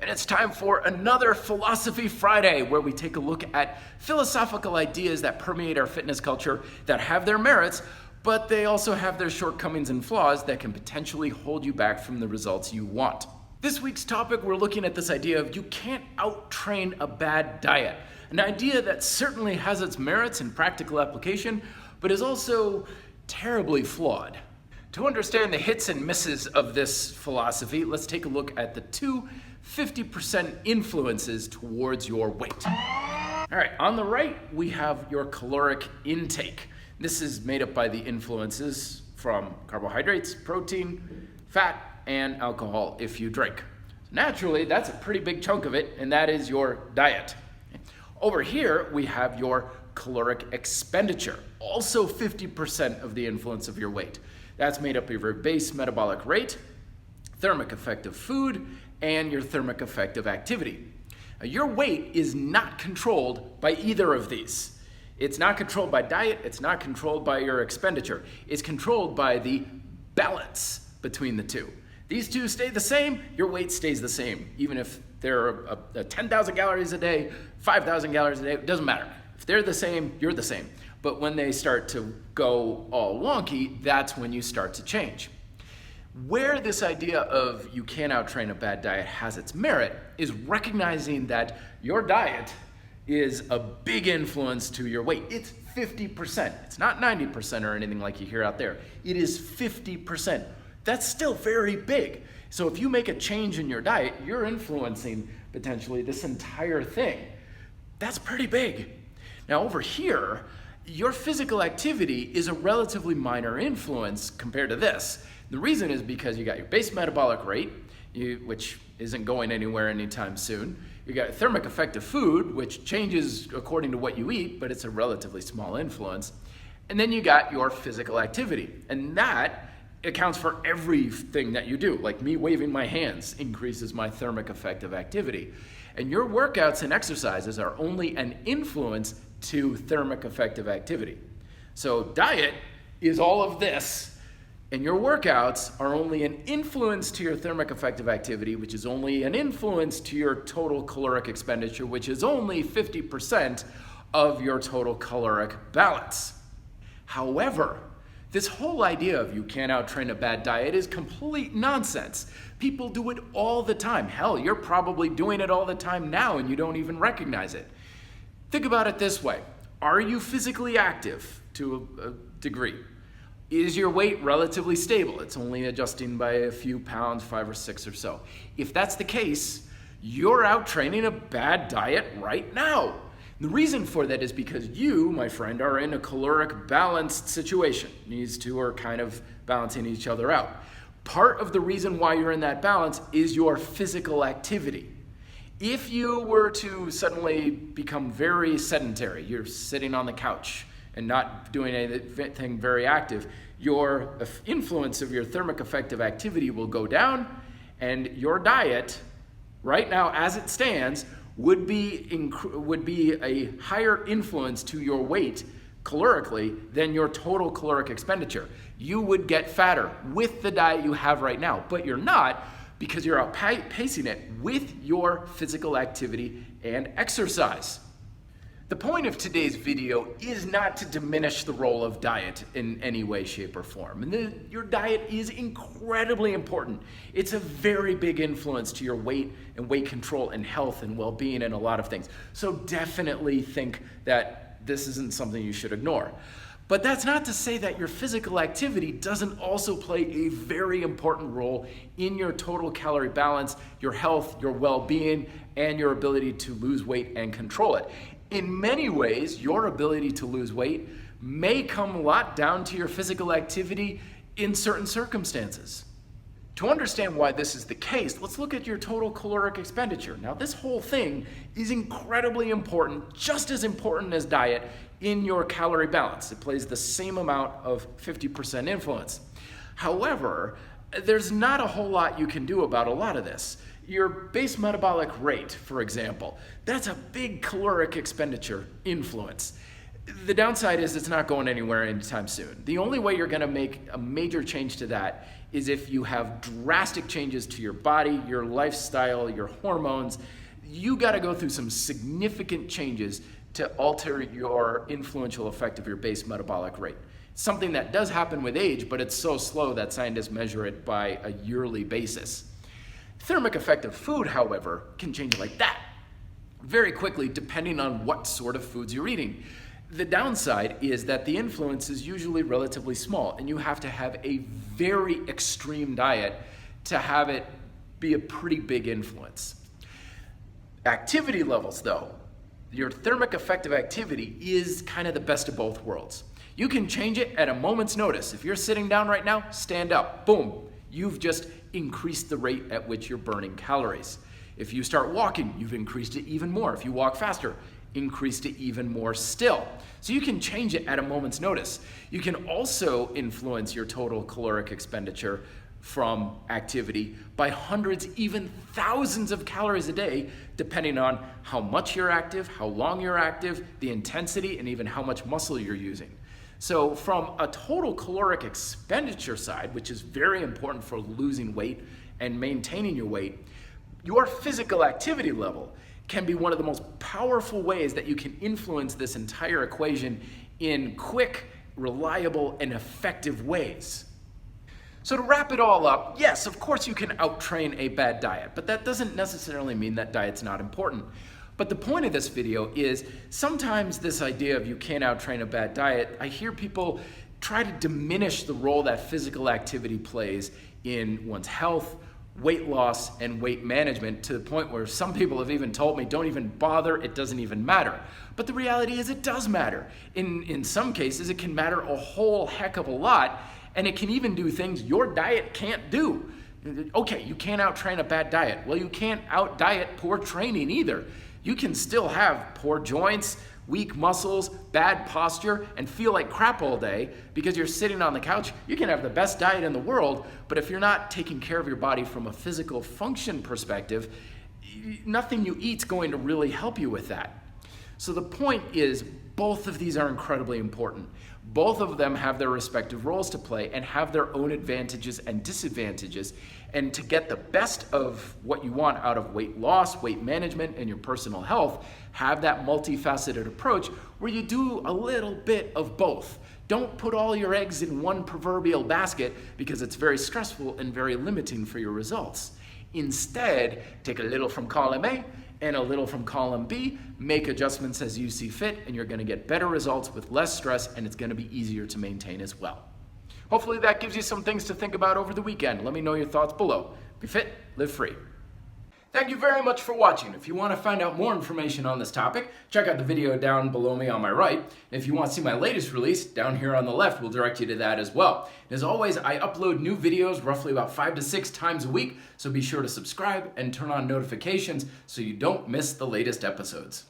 And it's time for another Philosophy Friday, where we take a look at philosophical ideas that permeate our fitness culture that have their merits, but they also have their shortcomings and flaws that can potentially hold you back from the results you want. This week's topic, we're looking at this idea of you can't out-train a bad diet, an idea that certainly has its merits in practical application, but is also terribly flawed. To understand the hits and misses of this philosophy, let's take a look at the two 50% influences towards your weight. All right, on the right, we have your caloric intake. This is made up by the influences from carbohydrates, protein, fat, and alcohol if you drink. Naturally, that's a pretty big chunk of it, and that is your diet. Over here, we have your caloric expenditure, also 50% of the influence of your weight. That's made up of your base metabolic rate, thermic effect of food, and your thermic effect of activity. Now, your weight is not controlled by either of these. It's not controlled by diet, it's not controlled by your expenditure. It's controlled by the balance between the two. These two stay the same, your weight stays the same. Even if they're 10,000 calories a day, 5,000 calories a day, it doesn't matter. If they're the same, you're the same. But when they start to go all wonky, that's when you start to change. Where this idea of you can't out-train a bad diet has its merit is recognizing that your diet is a big influence to your weight. It's 50%. It's not 90% or anything like you hear out there. It is 50%. That's still very big. So if you make a change in your diet, you're influencing potentially this entire thing. That's pretty big. Now over here, your physical activity is a relatively minor influence compared to this. The reason is because you got your base metabolic rate, which isn't going anywhere anytime soon. You got thermic effect of food, which changes according to what you eat, but it's a relatively small influence. And then you got your physical activity, and that accounts for everything that you do. Like me waving my hands increases my thermic effect of activity. And your workouts and exercises are only an influence to thermic effect of activity. So diet is all of this, and your workouts are only an influence to your thermic effect of activity, which is only an influence to your total caloric expenditure, which is only 50% of your total caloric balance. However, this whole idea of you can't out-train a bad diet is complete nonsense. People do it all the time. Hell, you're probably doing it all the time now and you don't even recognize it. Think about it this way. Are you physically active to a degree? Is your weight relatively stable? It's only adjusting by a few pounds, 5 or 6 or so. If that's the case, you're out-training a bad diet right now. The reason for that is because you, my friend, are in a caloric balanced situation. These two are kind of balancing each other out. Part of the reason why you're in that balance is your physical activity. If you were to suddenly become very sedentary, you're sitting on the couch and not doing anything very active, your influence of your thermic effect of activity will go down, and your diet, right now as it stands, would be a higher influence to your weight calorically than your total caloric expenditure. You would get fatter with the diet you have right now, but you're not, because you're outpacing it with your physical activity and exercise. The point of today's video is not to diminish the role of diet in any way, shape, or form. And your diet is incredibly important. It's a very big influence to your weight and weight control and health and well-being and a lot of things. So definitely think that this isn't something you should ignore. But that's not to say that your physical activity doesn't also play a very important role in your total calorie balance, your health, your well-being, and your ability to lose weight and control it. In many ways, your ability to lose weight may come a lot down to your physical activity in certain circumstances. To understand why this is the case, let's look at your total caloric expenditure. Now, this whole thing is incredibly important, just as important as diet, in your calorie balance. It plays the same amount of 50% influence. However, there's not a whole lot you can do about a lot of this. Your base metabolic rate, for example, that's a big caloric expenditure influence. The downside is it's not going anywhere anytime soon. The only way you're going to make a major change to that is if you have drastic changes to your body, your lifestyle, your hormones. You got to go through some significant changes to alter your influential effect of your base metabolic rate. Something that does happen with age, but it's so slow that scientists measure it by a yearly basis. Thermic effect of food, however, can change like that very quickly depending on what sort of foods you're eating. The downside is that the influence is usually relatively small, and you have to have a very extreme diet to have it be a pretty big influence. Activity levels, though, your thermic effect of activity is kind of the best of both worlds. You can change it at a moment's notice. If you're sitting down right now, stand up. Boom. You've just increased the rate at which you're burning calories. If you start walking, you've increased it even more. If you walk faster, increased it even more still. So you can change it at a moment's notice. You can also influence your total caloric expenditure from activity by hundreds, even thousands of calories a day, depending on how much you're active, how long you're active, the intensity, and even how much muscle you're using. So from a total caloric expenditure side, which is very important for losing weight and maintaining your weight, your physical activity level can be one of the most powerful ways that you can influence this entire equation in quick, reliable, and effective ways. So to wrap it all up, yes, of course you can out-train a bad diet, but that doesn't necessarily mean that diet's not important. But the point of this video is sometimes this idea of you can't out-train a bad diet, I hear people try to diminish the role that physical activity plays in one's health, weight loss, and weight management, to the point where some people have even told me, don't even bother, it doesn't even matter. But the reality is it does matter. In some cases, it can matter a whole heck of a lot, and it can even do things your diet can't do. Okay, you can't out-train a bad diet. Well, you can't out-diet poor training either. You can still have poor joints, weak muscles, bad posture, and feel like crap all day because you're sitting on the couch. You can have the best diet in the world, but if you're not taking care of your body from a physical function perspective, nothing you eat's going to really help you with that. So the point is, both of these are incredibly important. Both of them have their respective roles to play and have their own advantages and disadvantages. And to get the best of what you want out of weight loss, weight management, and your personal health, have that multifaceted approach where you do a little bit of both. Don't put all your eggs in one proverbial basket because it's very stressful and very limiting for your results. Instead, take a little from column A and a little from column B, make adjustments as you see fit, and you're gonna get better results with less stress, and it's gonna be easier to maintain as well. Hopefully that gives you some things to think about over the weekend. Let me know your thoughts below. Be fit, live free. Thank you very much for watching. If you want to find out more information on this topic, check out the video down below me on my right. And if you want to see my latest release, down here on the left will direct you to that as well. And as always, I upload new videos roughly about 5 to 6 times a week, so be sure to subscribe and turn on notifications so you don't miss the latest episodes.